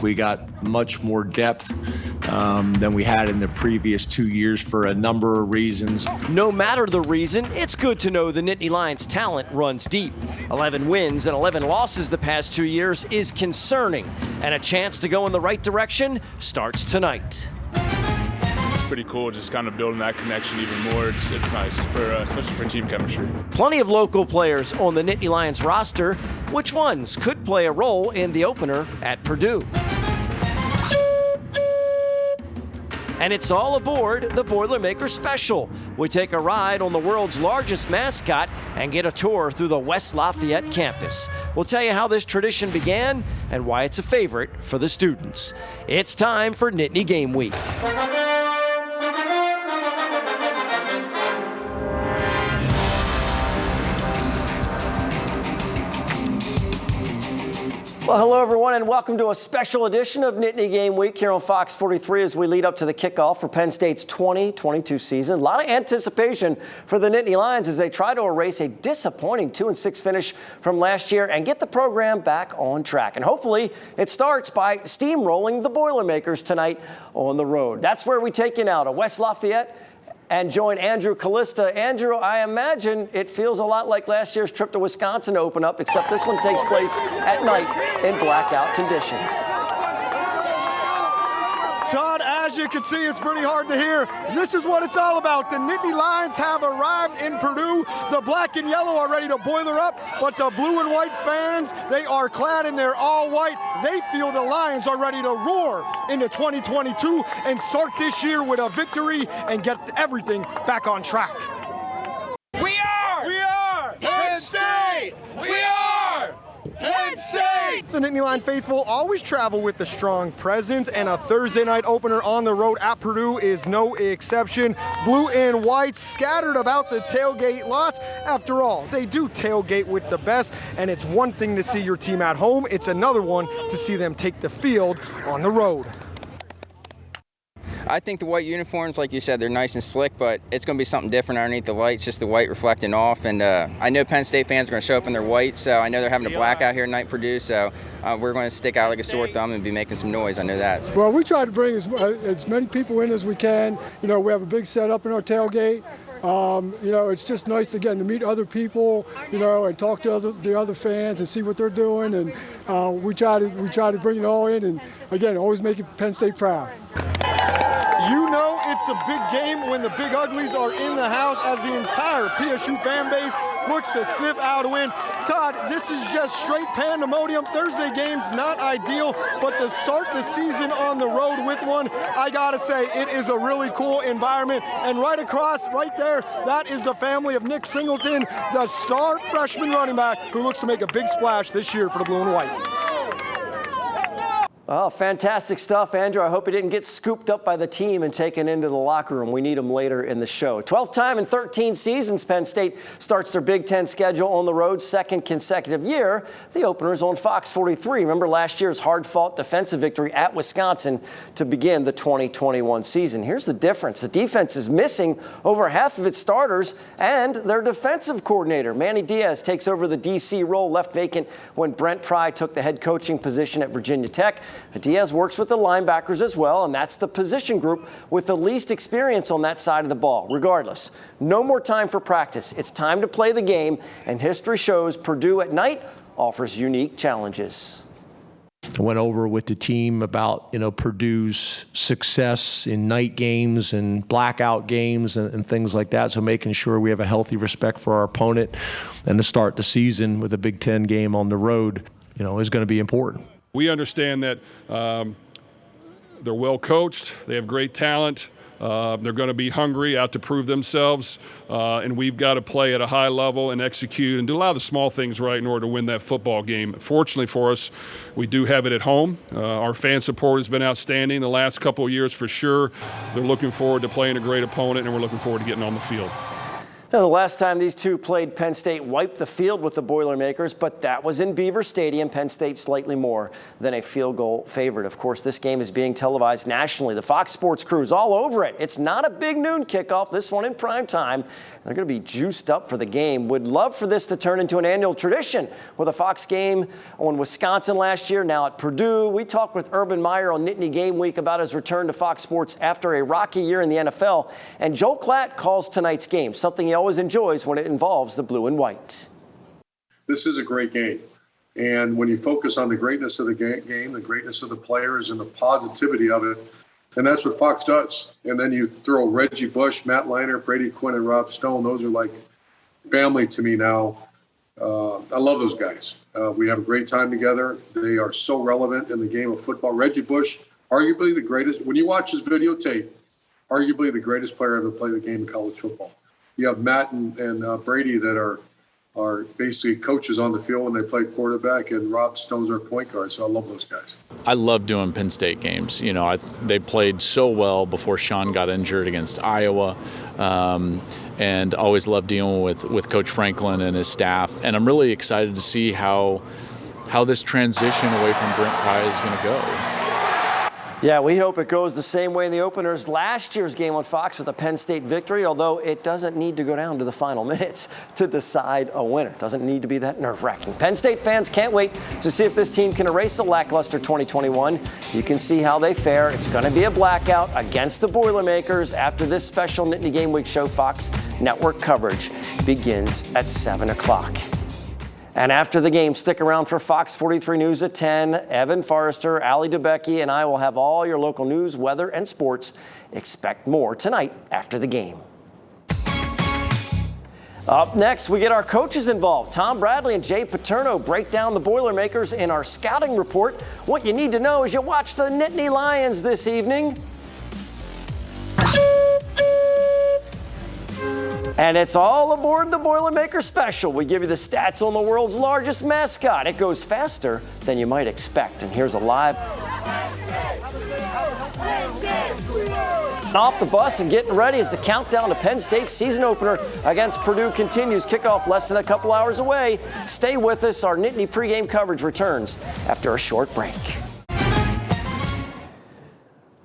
We got much more depth than we had in the previous 2 years for a number of reasons. No matter the reason, it's good to know the Nittany Lions' talent runs deep. 11 wins and 11 losses the past 2 years is concerning, and a chance to go in the right direction starts tonight. Pretty cool, just kind of building that connection even more. It's nice, especially for team chemistry. Plenty of local players on the Nittany Lions roster. Which ones could play a role in the opener at Purdue? And it's all aboard the Boilermaker Special. We take a ride on the world's largest mascot and get a tour through the West Lafayette campus. We'll tell you how this tradition began and why it's a favorite for the students. It's time for Nittany Game Week. Well, hello, everyone, and welcome to a special edition of Nittany Game Week here on Fox 43 as we lead up to the kickoff for Penn State's 2022 season. A lot of anticipation for the Nittany Lions as they try to erase a disappointing 2-6 finish from last year and get the program back on track. And hopefully it starts by steamrolling the Boilermakers tonight on the road. That's where we take you now to West Lafayette and join Andrew Callista. Andrew, I imagine it feels a lot like last year's trip to Wisconsin to open up, except this one takes place at night in blackout conditions. Todd, as you can see, it's pretty hard to hear. This is what it's all about. The Nittany Lions have arrived in Purdue. The black and yellow are ready to boiler up, but the blue and white fans, they are clad in their all white. They feel the Lions are ready to roar into 2022 and start this year with a victory and get everything back on track. We are Penn State! We are Penn State! The Nittany Lion faithful always travel with a strong presence, and a Thursday night opener on the road at Purdue is no exception. Blue and white scattered about the tailgate lots. After all, they do tailgate with the best, and it's one thing to see your team at home. It's another one to see them take the field on the road. I think the white uniforms, like you said, they're nice and slick, but it's going to be something different underneath the lights, just the white reflecting off. And I know Penn State fans are going to show up in their white, so I know they're having a blackout here tonight, Purdue, so we're going to stick out like a sore thumb and be making some noise. I know that. Well, we try to bring as many people in as we can. You know, we have a big setup in our tailgate. You know, it's just nice again to meet other people, you know, and talk to the other fans and see what they're doing. And we try to bring it all in, and again, always make Penn State proud. You know it's a big game when the Big Uglies are in the house as the entire PSU fan base looks to sniff out a win. Todd, this is just straight pandemonium. Thursday game's not ideal, but to start the season on the road with one, I gotta say, it is a really cool environment. And right across, right there, that is the family of Nick Singleton, the star freshman running back who looks to make a big splash this year for the blue and white. Oh, fantastic stuff, Andrew. I hope he didn't get scooped up by the team and taken into the locker room. We need him later in the show. 12th time in 13 seasons, Penn State starts their Big Ten schedule on the road, second consecutive year. The opener's on Fox 43. Remember last year's hard-fought defensive victory at Wisconsin to begin the 2021 season. Here's the difference. The defense is missing over half of its starters and their defensive coordinator. Manny Diaz takes over the DC role left vacant when Brent Pry took the head coaching position at Virginia Tech. Diaz works with the linebackers as well, and that's the position group with the least experience on that side of the ball. Regardless, no more time for practice. It's time to play the game, and history shows Purdue at night offers unique challenges. I went over with the team about, you know, Purdue's success in night games and blackout games and things like that. So making sure we have a healthy respect for our opponent and to start the season with a Big Ten game on the road, you know, is going to be important. We understand that they're well coached, they have great talent, they're going to be hungry out to prove themselves, and we've got to play at a high level and execute and do a lot of the small things right in order to win that football game. Fortunately for us, we do have it at home. Our fan support has been outstanding the last couple of years for sure. They're looking forward to playing a great opponent, and we're looking forward to getting on the field. Now, the last time these two played, Penn State wiped the field with the Boilermakers, but that was in Beaver Stadium. Penn State slightly more than a field goal favorite. Of course, this game is being televised nationally. The Fox Sports crew is all over it. It's not a big noon kickoff, this one in prime time. They're going to be juiced up for the game. Would love for this to turn into an annual tradition with a Fox game on Wisconsin last year, now at Purdue. We talked with Urban Meyer on Nittany Game Week about his return to Fox Sports after a rocky year in the NFL. And Joel Klatt calls tonight's game something he always enjoys when it involves the blue and white. This is a great game. And when you focus on the greatness of the game, the greatness of the players, and the positivity of it, and that's what Fox does. And then you throw Reggie Bush, Matt Leinart, Brady Quinn, and Rob Stone. Those are like family to me now. I love those guys. We have a great time together. They are so relevant in the game of football. Reggie Bush, arguably the greatest. When you watch his videotape, arguably the greatest player ever played the game of college football. You have Matt and Brady that are basically coaches on the field when they play quarterback, and Rob Stone's our point guard, so I love those guys. I love doing Penn State games. You know, they played so well before Sean got injured against Iowa, and always loved dealing with Coach Franklin and his staff. And I'm really excited to see how this transition away from Brent Pry is going to go. Yeah, we hope it goes the same way in the openers. Last year's game on Fox with a Penn State victory, although it doesn't need to go down to the final minutes to decide a winner. Doesn't need to be that nerve-wracking. Penn State fans can't wait to see if this team can erase a lackluster 2021. You can see how they fare. It's going to be a blackout against the Boilermakers after this special Nittany Game Week show. Fox Network coverage begins at 7 o'clock. And after the game, stick around for Fox 43 News at 10. Evan Forrester, Ali DeBecki, and I will have all your local news, weather, and sports. Expect more tonight after the game. Up next, we get our coaches involved. Tom Bradley and Jay Paterno break down the Boilermakers in our scouting report. What you need to know as you watch the Nittany Lions this evening. And it's all aboard the Boilermaker Special. We give you the stats on the world's largest mascot. It goes faster than you might expect. And here's a live. Off the bus and getting ready as the countdown to Penn State's season opener against Purdue continues. Kickoff less than a couple hours away. Stay with us. Our Nittany pregame coverage returns after a short break.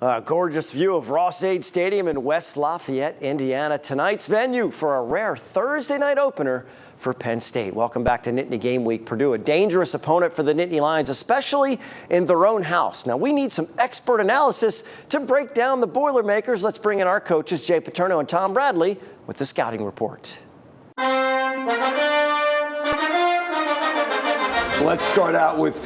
A gorgeous view of Ross-Ade Stadium in West Lafayette, Indiana. Tonight's venue for a rare Thursday night opener for Penn State. Welcome back to Nittany Game Week. Purdue, a dangerous opponent for the Nittany Lions, especially in their own house. Now, we need some expert analysis to break down the Boilermakers. Let's bring in our coaches, Jay Paterno and Tom Bradley, with the scouting report. Let's start out with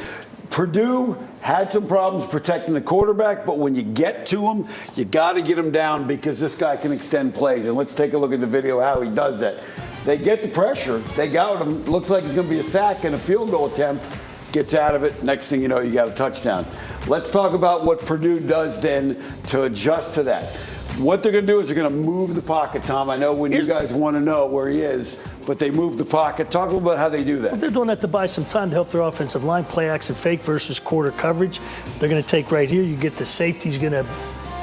Purdue. Had some problems protecting the quarterback, but when you get to him, you got to get him down because this guy can extend plays. And let's take a look at the video how he does that. They get the pressure. They got him. Looks like it's going to be a sack and a field goal attempt. Gets out of it. Next thing you know, you got a touchdown. Let's talk about what Purdue does then to adjust to that. What they're going to do is they're going to move the pocket, Tom. I know when you guys want to know where he is, but they move the pocket. Talk a little about how they do that. Well, they're doing that to buy some time to help their offensive line play action fake versus quarter coverage. They're going to take right here. You get the safety's going to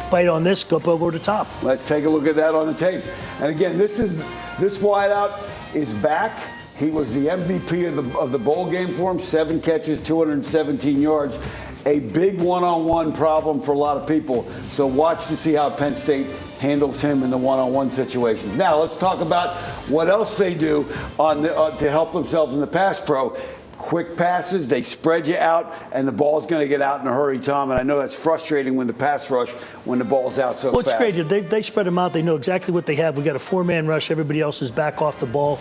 bite on this, go up over the top. Let's take a look at that on the tape. And again, this wideout is back. He was the MVP of the bowl game for him. 7 catches, 217 yards. A big one-on-one problem for a lot of people. So watch to see how Penn State handles him in the one-on-one situations. Now let's talk about what else they do to help themselves in the pass pro. Quick passes, they spread you out, and the ball's going to get out in a hurry, Tom. And I know that's frustrating when the pass rush, when the ball's out so fast. Well, it's great. They spread them out. They know exactly what they have. We got a 4-man rush. Everybody else is back off the ball.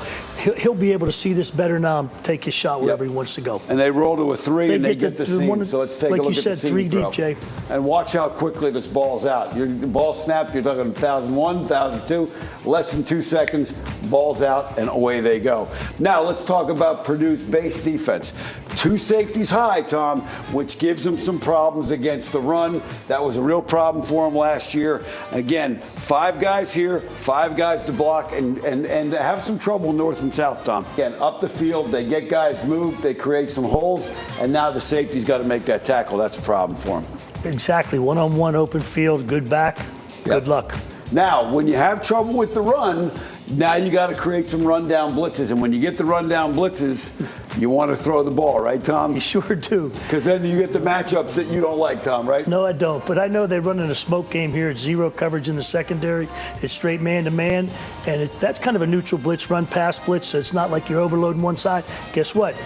He'll be able to see this better now and take his shot wherever he wants to go. And they roll to a 3 and they get the seam. So let's take a look at the seam. Like you said, 3 deep, Jay. And watch how quickly this ball's out. The ball snapped. You're talking 1,001, 1,002. Less than 2 seconds. Ball's out, and away they go. Now let's talk about Purdue's base defense. 2 safeties high, Tom, which gives them some problems against the run. That was a real problem for them last year. Again, 5 guys here, 5 guys to block, and have some trouble north and south, Tom. Again, up the field, they get guys moved, they create some holes, and now the safety's got to make that tackle. That's a problem for them. Exactly. One-on-one, open field, good back, good luck. Now, when you have trouble with the run, Now you got to create some rundown blitzes, and when you get the rundown blitzes, you want to throw the ball, right, Tom? You sure do. Because then you get the matchups that you don't like, Tom, right? No, I don't. But I know they're running a smoke game here. It's zero coverage in the secondary. It's straight man-to-man, and that's kind of a neutral blitz, run-pass blitz, so it's not like you're overloading one side. Guess what?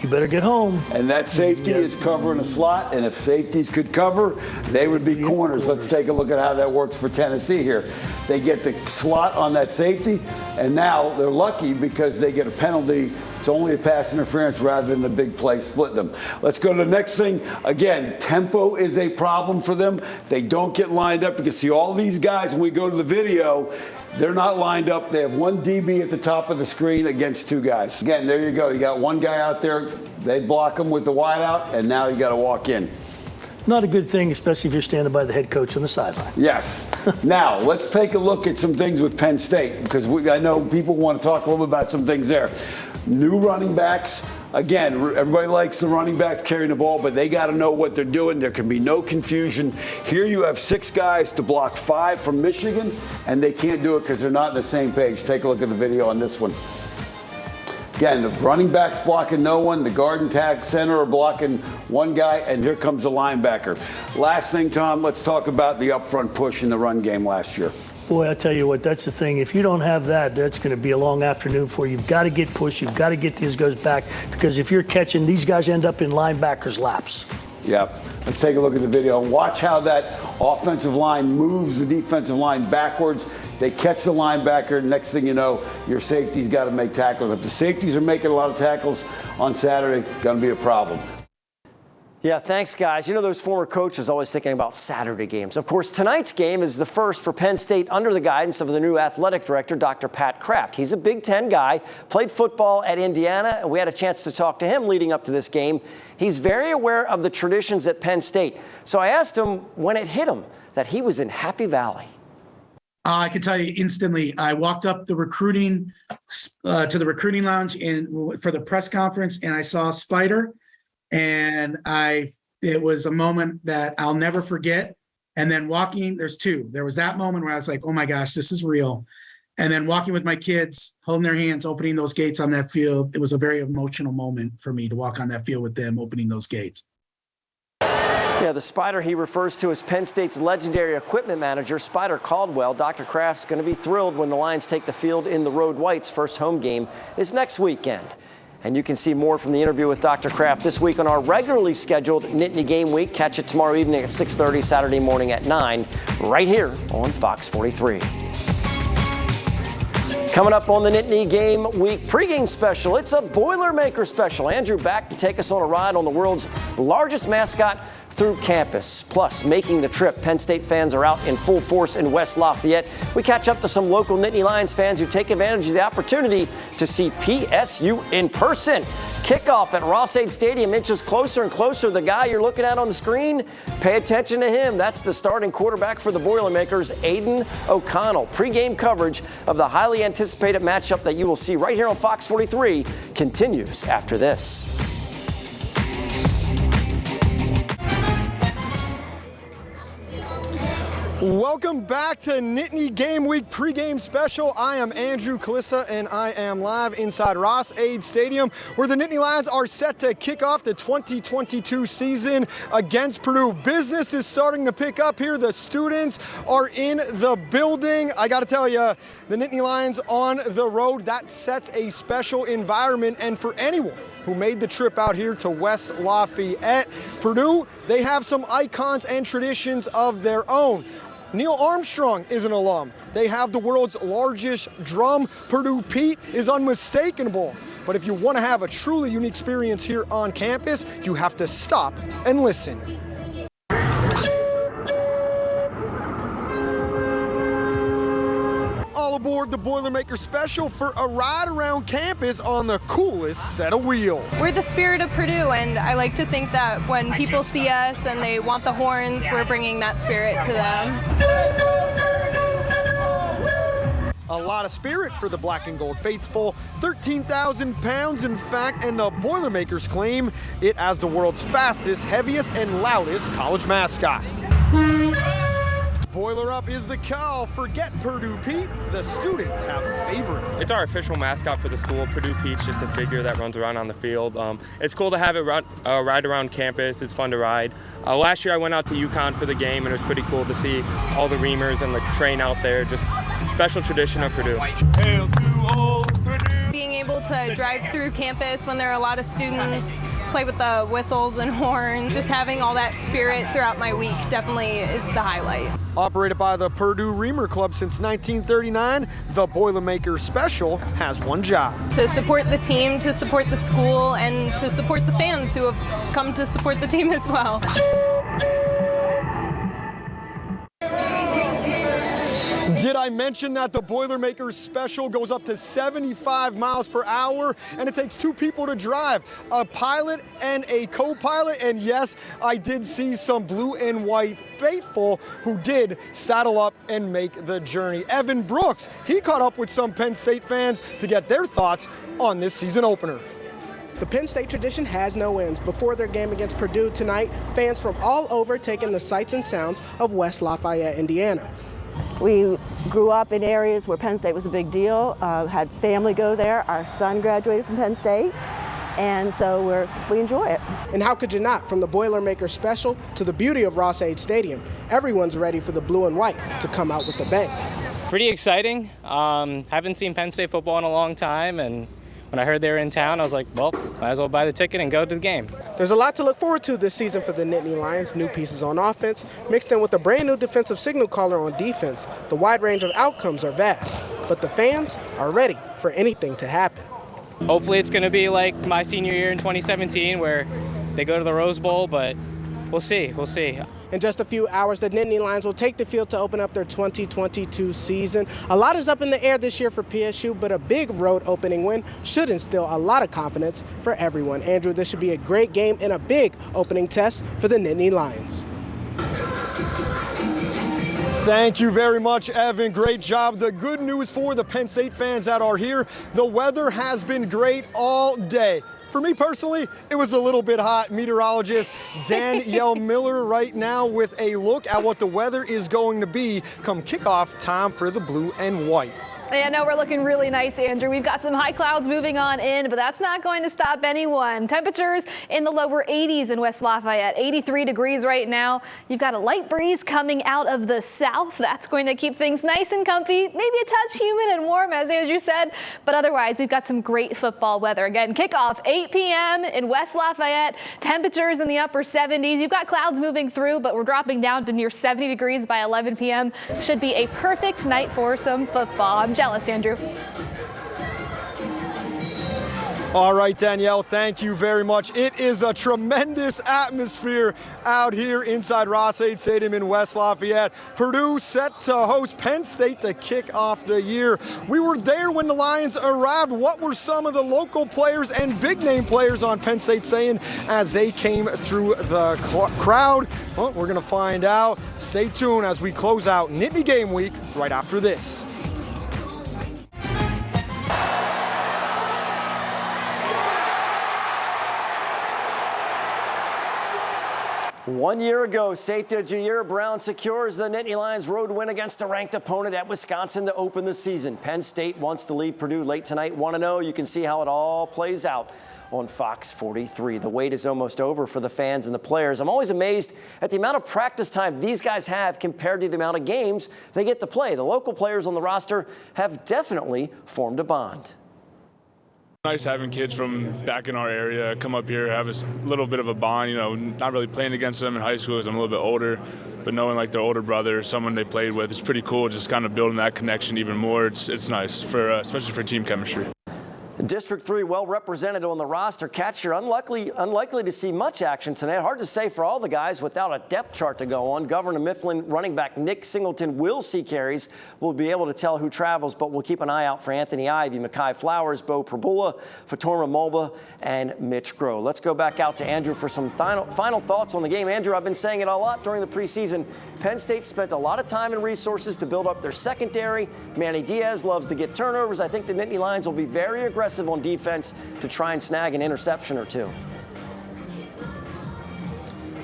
You better get home. And that safety is covering a slot, and if safeties could cover, they would be corners. Let's take a look at how that works for Tennessee here. They get the slot on that safety, and now they're lucky because they get a penalty. It's only a pass interference rather than a big play splitting them. Let's go to the next thing. Again, tempo is a problem for them. They don't get lined up. You can see all these guys when we go to the video. They're not lined up. They have one DB at the top of the screen against two guys. Again, there you go. You got one guy out there. They block him with the wide out, and now you got to walk in. Not a good thing, especially if you're standing by the head coach on the sideline. Yes. Now, let's take a look at some things with Penn State, because I know people want to talk a little bit about some things there. New running backs. Again, everybody likes the running backs carrying the ball, but they got to know what they're doing. There can be no confusion. Here you have 6 guys to block 5 from Michigan, and they can't do it because they're not on the same page. Take a look at the video on this one. Again, the running back's blocking no one. The guard and tag center are blocking one guy, and here comes the linebacker. Last thing, Tom, let's talk about the upfront push in the run game last year. Boy, I tell you what, that's the thing. If you don't have that, that's going to be a long afternoon for you. You've got to get pushed. You've got to get these guys back, because if you're catching, these guys end up in linebackers' laps. Yep. Let's take a look at the video and watch how that offensive line moves the defensive line backwards. They catch the linebacker. Next thing you know, your safety's got to make tackles. If the safeties are making a lot of tackles on Saturday, going to be a problem. Yeah, thanks, guys. You know, those former coaches always thinking about Saturday games. Of course, tonight's game is the first for Penn State under the guidance of the new athletic director, Dr. Pat Kraft. He's a Big Ten guy, played football at Indiana, and we had a chance to talk to him leading up to this game. He's very aware of the traditions at Penn State. So I asked him when it hit him that he was in Happy Valley. I can tell you instantly, I walked up the recruiting to the recruiting lounge for the press conference, and I saw Spider. And it was a moment that I'll never forget. And then there's 2. There was that moment where I was like, oh my gosh, this is real. And then walking with my kids, holding their hands, opening those gates on that field. It was a very emotional moment for me to walk on that field with them, opening those gates. Yeah, the Spider he refers to as Penn State's legendary equipment manager, Spider Caldwell. Dr. Kraft's going to be thrilled when the Lions take the field in the Road Whites. First home game is next weekend. And you can see more from the interview with Dr. Kraft this week on our regularly scheduled Nittany Game Week. Catch it tomorrow evening at 6:30, Saturday morning at 9, right here on Fox 43. Coming up on the Nittany Game Week pregame special, it's a Boilermaker special. Andrew back to take us on a ride on the world's largest mascot through campus. Plus, making the trip, Penn State fans are out in full force in West Lafayette. We catch up to some local Nittany Lions fans who take advantage of the opportunity to see PSU in person. Kickoff at Ross-Ade Stadium inches closer and closer. The guy you're looking at on the screen, pay attention to him. That's the starting quarterback for the Boilermakers, Aiden O'Connell. Pre-game coverage of the highly anticipated matchup that you will see right here on Fox 43 continues after this. Welcome back to Nittany Game Week pregame special. I am Andrew Kalissa, and I am live inside Ross-Ade Stadium, where the Nittany Lions are set to kick off the 2022 season against Purdue. Business is starting to pick up here. The students are in the building. I got to tell you, the Nittany Lions on the road, that sets a special environment. And for anyone who made the trip out here to West Lafayette, Purdue, they have some icons and traditions of their own. Neil Armstrong is an alum. They have the world's largest drum. Purdue Pete is unmistakable. But if you want to have a truly unique experience here on campus, you have to stop and listen. All aboard the Boilermaker Special for a ride around campus on the coolest set of wheels. We're the spirit of Purdue, and I like to think that when people see us and they want the horns, we're bringing that spirit to them. A lot of spirit for the black and gold faithful. 13,000 pounds, in fact, and the Boilermakers claim it as the world's fastest, heaviest, and loudest college mascot. Boiler Up is the call. Forget Purdue Pete. The students have a favorite. It's our official mascot for the school. Purdue Pete's just a figure that runs around on the field. It's cool to have it ride around campus. It's fun to ride. Last year I went out to UConn for the game, and it was pretty cool to see all the Reamers and the train out there. Just a special tradition of Purdue. Hail to old Purdue. Being able to drive through campus when there are a lot of students, play with the whistles and horns, just having all that spirit throughout my week definitely is the highlight. Operated by the Purdue Reamer Club since 1939, the Boilermakers Special has one job. To support the team, to support the school, and to support the fans who have come to support the team as well. Did I mention that the Boilermakers Special goes up to 75 miles per hour, and it takes two people to drive, a pilot and a co-pilot? And yes, I did see some blue and white faithful who did saddle up and make the journey. Evan Brooks, he caught up with some Penn State fans to get their thoughts on this season opener. The Penn State tradition has no ends. Before their game against Purdue tonight, fans from all over take in the sights and sounds of West Lafayette, Indiana. We grew up in areas where Penn State was a big deal, had family go there. Our son graduated from Penn State, and so we enjoy it. And how could you not? From the Boilermaker Special to the beauty of Ross-Ade Stadium, everyone's ready for the blue and white to come out with a bang. Pretty exciting. Haven't seen Penn State football in a long time, and when I heard they were in town, I was like, well, might as well buy the ticket and go to the game. There's a lot to look forward to this season for the Nittany Lions. New pieces on offense, mixed in with a brand new defensive signal caller on defense. The wide range of outcomes are vast, but the fans are ready for anything to happen. Hopefully it's going to be like my senior year in 2017 where they go to the Rose Bowl, but we'll see. In just a few hours, the Nittany Lions will take the field to open up their 2022 season. A lot is up in the air this year for PSU, but a big road opening win should instill a lot of confidence for everyone. Andrew, this should be a great game and a big opening test for the Nittany Lions. Thank you very much, Evan. Great job. The good news for the Penn State fans that are here, the weather has been great all day. For me personally, it was a little bit hot. Meteorologist Danielle Miller right now with a look at what the weather is going to be come kickoff time for the blue and white. Yeah, no, we're looking really nice, Andrew. We've got some high clouds moving on in, but that's not going to stop anyone. Temperatures in the lower 80s in West Lafayette, 83 degrees right now. You've got a light breeze coming out of the south. That's going to keep things nice and comfy, maybe a touch humid and warm, as Andrew said, but otherwise we've got some great football weather. Again, kickoff 8 p.m. in West Lafayette, temperatures in the upper 70s. You've got clouds moving through, but we're dropping down to near 70 degrees by 11 p.m. Should be a perfect night for some football. I'm jealous, Andrew. All right, Danielle, thank you very much. It is a tremendous atmosphere out here inside Ross-Ade Stadium in West Lafayette. Purdue set to host Penn State to kick off the year. We were there when the Lions arrived. What were some of the local players and big-name players on Penn State saying as they came through the crowd? Well, we're going to find out. Stay tuned as we close out Nittany Game Week right after this. One year ago, safety Jair Brown secures the Nittany Lions road win against a ranked opponent at Wisconsin to open the season. Penn State wants to lead Purdue late tonight 1-0. You can see how it all plays out on Fox 43. The wait is almost over for the fans and the players. I'm always amazed at the amount of practice time these guys have compared to the amount of games they get to play. The local players on the roster have definitely formed a bond. Nice having kids from back in our area come up here, have a little bit of a bond, you know, not really playing against them in high school because I'm a little bit older, but knowing like their older brother, someone they played with, it's pretty cool, just kind of building that connection even more. It's nice, for especially for team chemistry. District 3 well represented on the roster. Catcher unlikely to see much action tonight. Hard to say for all the guys without a depth chart to go on. Governor Mifflin running back Nick Singleton will see carries. We'll be able to tell who travels, but we'll keep an eye out for Anthony Ivey, Mekhi Flowers, Bo Prabula, Fatorma Mulba, and Mitch Groh. Let's go back out to Andrew for some final thoughts on the game. Andrew, I've been saying it a lot during the preseason. Penn State spent a lot of time and resources to build up their secondary. Manny Diaz loves to get turnovers. I think the Nittany Lions will be very aggressive on defense to try and snag an interception or two.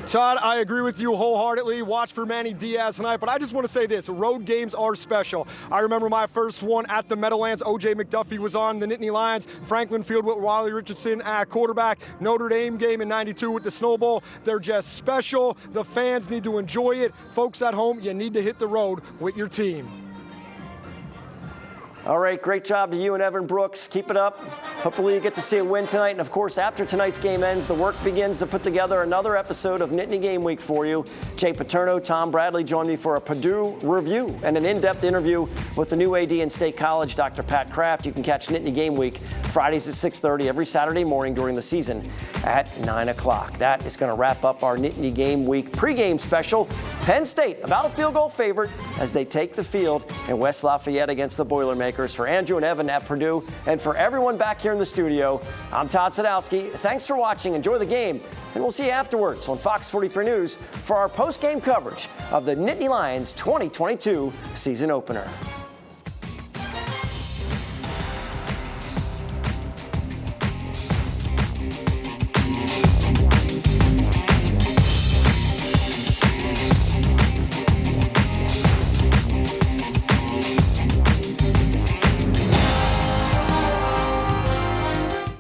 Todd, I agree with you wholeheartedly. Watch for Manny Diaz tonight, but I just want to say this. Road games are special. I remember my first one at the Meadowlands. O.J. McDuffie was on the Nittany Lions. Franklin Field with Wiley Richardson at quarterback. Notre Dame game in '92 with the Snowball. They're just special. The fans need to enjoy it. Folks at home, you need to hit the road with your team. All right, great job to you and Evan Brooks. Keep it up. Hopefully you get to see a win tonight. And, of course, after tonight's game ends, the work begins to put together another episode of Nittany Game Week for you. Jay Paterno, Tom Bradley joined me for a Purdue review and an in-depth interview with the new AD in State College, Dr. Pat Kraft. You can catch Nittany Game Week Fridays at 6:30 every Saturday morning during the season at 9 o'clock. That is going to wrap up our Nittany Game Week pregame special. Penn State, about a field goal favorite as they take the field in West Lafayette against the Boilermakers. For Andrew and Evan at Purdue, and for everyone back here in the studio, I'm Todd Sadowski. Thanks for watching. Enjoy the game, and we'll see you afterwards on Fox 43 News for our post-game coverage of the Nittany Lions 2022 season opener.